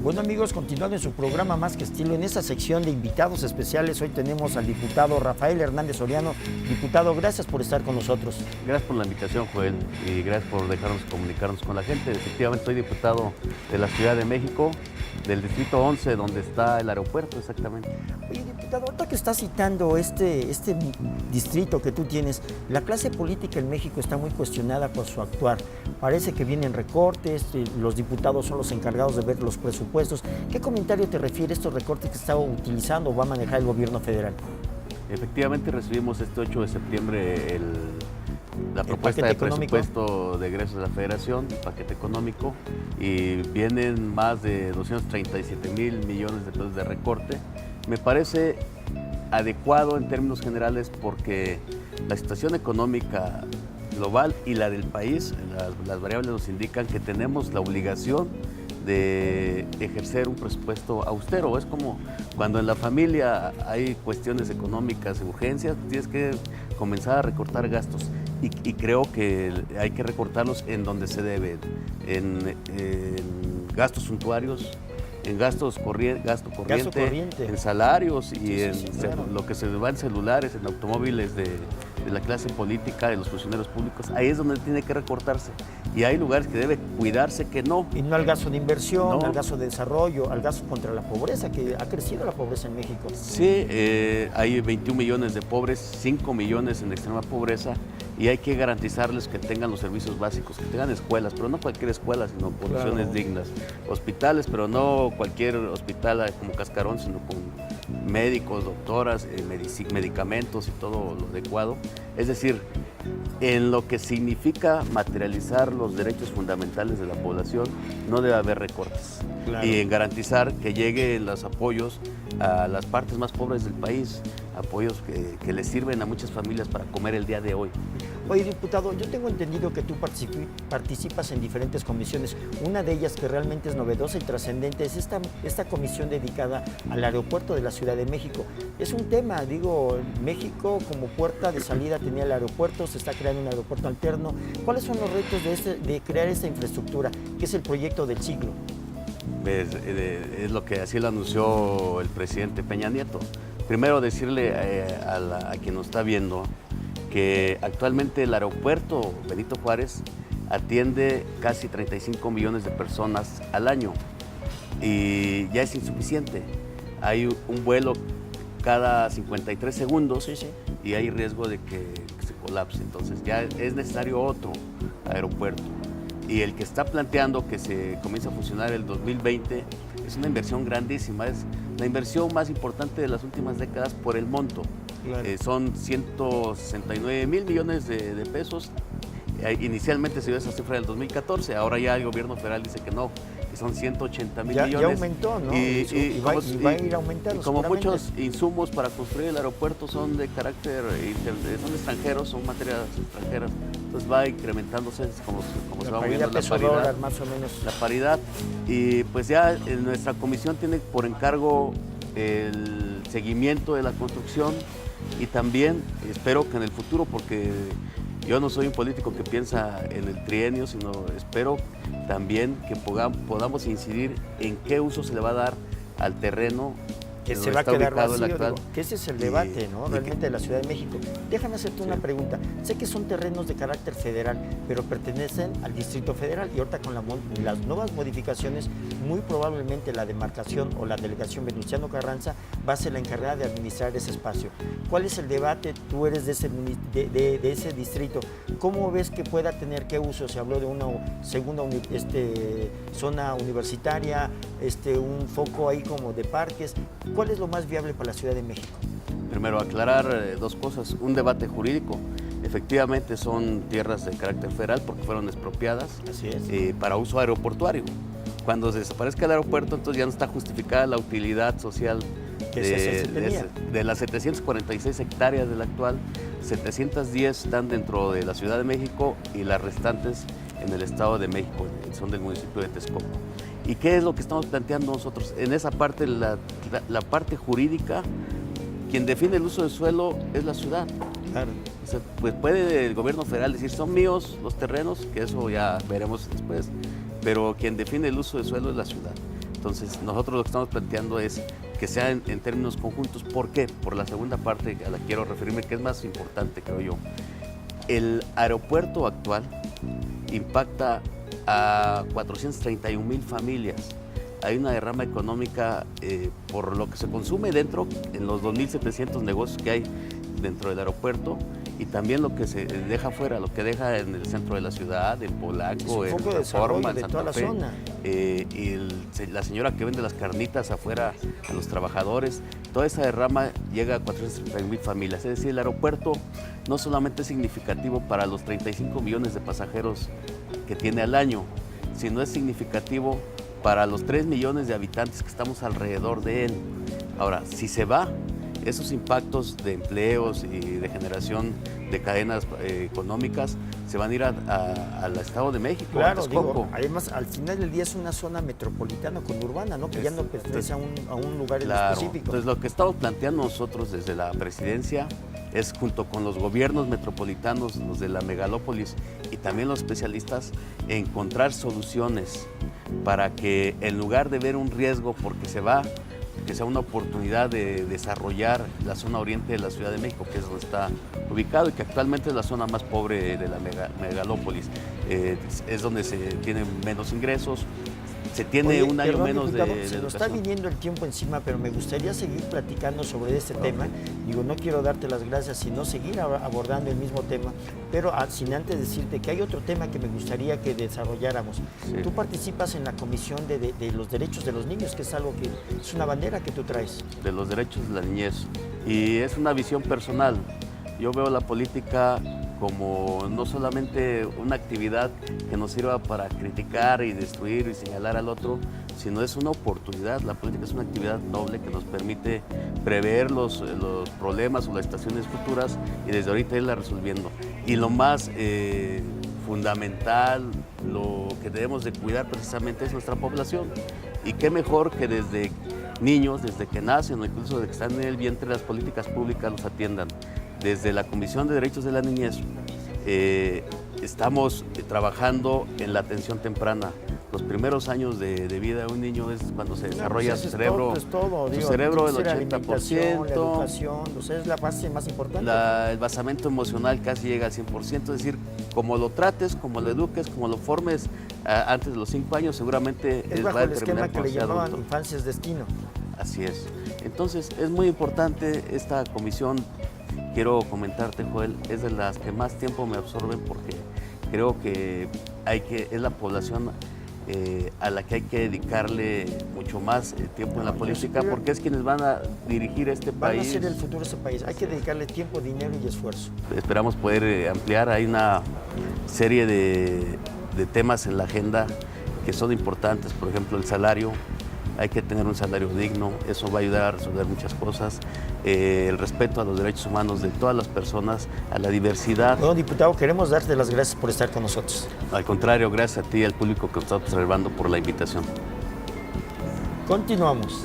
Bueno amigos, continuando en su programa Más que Estilo, en esta sección de invitados especiales, hoy tenemos al diputado Rafael Hernández Soriano. Diputado, gracias por estar con nosotros. Gracias por la invitación, Joel, y gracias por dejarnos comunicarnos con la gente. Efectivamente, soy diputado de la Ciudad de México, del Distrito 11, donde está el aeropuerto, exactamente. Oye, diputado, ahorita que estás citando este distrito que tú tienes, la clase política en México está muy cuestionada por su actuar. Parece que vienen recortes, los diputados son los encargados de ver los presupuestos. ¿Qué comentario te refiere a estos recortes que está utilizando o va a manejar el gobierno federal? Efectivamente, recibimos este 8 de septiembre la propuesta de presupuesto de egresos de la Federación, el paquete económico, y vienen más de 237,000 millones de pesos de recorte. Me parece adecuado en términos generales porque la situación económica global y la del país, las variables nos indican que tenemos la obligación de ejercer un presupuesto austero. Es como cuando en la familia hay cuestiones económicas, urgencias, tienes que comenzar a recortar gastos y creo que hay que recortarlos en donde se debe, en gastos suntuarios, en gasto corriente, en salarios y claro, lo que se va en celulares, en automóviles de la clase política, de los funcionarios públicos. Ahí es donde tiene que recortarse. Y hay lugares que debe cuidarse que no. Y no al gasto de inversión, no al gasto de desarrollo, al gasto contra la pobreza, que ha crecido la pobreza en México. Sí, hay 21 millones de pobres, 5 millones en extrema pobreza, y hay que garantizarles que tengan los servicios básicos, que tengan escuelas, pero no cualquier escuela, sino condiciones dignas. Hospitales, pero no cualquier hospital como Cascarón, sino con médicos, doctoras, medicamentos y todo lo adecuado. Es decir, en lo que significa materializar los derechos fundamentales de la población, no debe haber recortes. Claro. Y en garantizar que lleguen los apoyos a las partes más pobres del país, apoyos que les sirven a muchas familias para comer el día de hoy. Oye, diputado, yo tengo entendido que tú participas en diferentes comisiones. Una de ellas que realmente es novedosa y trascendente es esta comisión dedicada al aeropuerto de la Ciudad de México. Es un tema, digo, México como puerta de salida tenía el aeropuerto, se está creando un aeropuerto alterno. ¿Cuáles son los retos de crear esta infraestructura, que es el proyecto del siglo? Es lo que así lo anunció el presidente Peña Nieto. Primero decirle a quien nos está viendo que actualmente el aeropuerto Benito Juárez atiende casi 35 millones de personas al año y ya es insuficiente. Hay un vuelo cada 53 segundos y hay riesgo de que se colapse. Entonces ya es necesario otro aeropuerto. Y el que está planteando que se comience a funcionar el 2020 es una inversión grandísima, es la inversión más importante de las últimas décadas por el monto. Claro. Son 169,000 millones de pesos. Inicialmente se dio esa cifra del 2014, ahora ya el gobierno federal dice que no, que son 180,000 millones. Ya aumentó, ¿no? Y va a ir aumentando. Como muchos insumos para construir el aeropuerto son de carácter, son extranjeros, son materias extranjeras, entonces va incrementándose como se va moviendo la paridad. Más o menos. La paridad. Y pues ya nuestra comisión tiene por encargo el seguimiento de la construcción y también espero que en el futuro, porque yo no soy un político que piensa en el trienio, sino espero también que podamos incidir en qué uso se le va a dar al terreno que se va a quedar vacío, digo, que ese es el debate, ¿no? Realmente de la Ciudad de México. Déjame hacerte una pregunta. Sé que son terrenos de carácter federal, pero pertenecen al Distrito Federal y ahorita con las nuevas modificaciones, muy probablemente la demarcación o la delegación Venustiano Carranza va a ser la encargada de administrar ese espacio. ¿Cuál es el debate? Tú eres de ese distrito. ¿Cómo ves que pueda tener qué uso? Se habló de una segunda zona universitaria, un foco ahí como de parques. ¿Cuál es lo más viable para la Ciudad de México? Primero, aclarar dos cosas. Un debate jurídico. Efectivamente son tierras de carácter federal porque fueron expropiadas. Así es. Para uso aeroportuario. Cuando se desaparezca el aeropuerto, entonces ya no está justificada la utilidad social de las 746 hectáreas del actual. 710 están dentro de la Ciudad de México y las restantes en el Estado de México, son del municipio de Texcoco. ¿Y qué es lo que estamos planteando nosotros? En esa parte, la parte jurídica, quien define el uso del suelo es la ciudad. Claro. O sea, pues puede el gobierno federal decir, son míos los terrenos, que eso ya veremos después, pero quien define el uso del suelo es la ciudad. Entonces, nosotros lo que estamos planteando es que sea en términos conjuntos. ¿Por qué? Por la segunda parte a la que quiero referirme, que es más importante, creo yo. El aeropuerto actual impacta a 431,000 familias. Hay una derrama económica por lo que se consume dentro, en los 2,700 negocios que hay dentro del aeropuerto, y también lo que se deja afuera, lo que deja en el centro de la ciudad, en Polanco, en Reforma, en Santa Fe. Y la señora que vende las carnitas afuera a los trabajadores, toda esa derrama llega a 431,000 familias. Es decir, el aeropuerto no solamente es significativo para los 35 millones de pasajeros que tiene al año, sino es significativo para los 3 millones de habitantes que estamos alrededor de él. Ahora, si se va, esos impactos de empleos y de generación de cadenas económicas se van a ir al Estado de México. Claro, digo, además al final del día es una zona metropolitana conurbana, ¿no? Que ya no pertenece a un lugar específico. Entonces lo que estamos planteando nosotros desde la presidencia es, junto con los gobiernos metropolitanos, los de la megalópolis y también los especialistas, encontrar soluciones para que, en lugar de ver un riesgo porque se va, que sea una oportunidad de desarrollar la zona oriente de la Ciudad de México, que es donde está ubicado y que actualmente es la zona más pobre de la megalópolis. Es donde se tienen menos ingresos, se tiene un año menos de educación. Se nos está viniendo el tiempo encima, pero me gustaría seguir platicando sobre este tema. Digo, no quiero darte las gracias, sino seguir abordando el mismo tema, pero sin antes decirte que hay otro tema que me gustaría que desarrolláramos. Sí. Tú participas en la Comisión de los Derechos de los Niños, que es algo que es una bandera que tú traes. De los derechos de la niñez. Y es una visión personal. Yo veo la política como no solamente una actividad que nos sirva para criticar y destruir y señalar al otro, sino es una oportunidad. La política es una actividad noble que nos permite prever los problemas o las situaciones futuras y desde ahorita irla resolviendo. Y lo más fundamental, lo que debemos de cuidar precisamente es nuestra población. Y qué mejor que desde niños, desde que nacen o incluso desde que están en el vientre, las políticas públicas los atiendan. Desde la Comisión de Derechos de la Niñez estamos trabajando en la atención temprana. Los primeros años de vida de un niño es cuando se desarrolla su cerebro. Su cerebro, el 80%. La educación, o sea, es la base más importante. El basamento emocional casi llega al 100%. Es decir, como lo trates, como lo eduques, como lo formes antes de los 5 años, seguramente es bajo el esquema que le llamaban infancia es destino. Así es. Entonces, es muy importante esta comisión. Quiero comentarte, Joel, es de las que más tiempo me absorben porque creo que es la población a la que hay que dedicarle mucho más tiempo en la política, porque es quienes van a dirigir este país. Van a ser el futuro de este país. Hay que dedicarle tiempo, dinero y esfuerzo. Esperamos poder ampliar. Hay una serie de temas en la agenda que son importantes, por ejemplo, el salario. Hay que tener un salario digno, eso va a ayudar a resolver muchas cosas. El respeto a los derechos humanos de todas las personas, a la diversidad. Bueno, diputado, queremos darte las gracias por estar con nosotros. Al contrario, gracias a ti y al público que nos está observando por la invitación. Continuamos.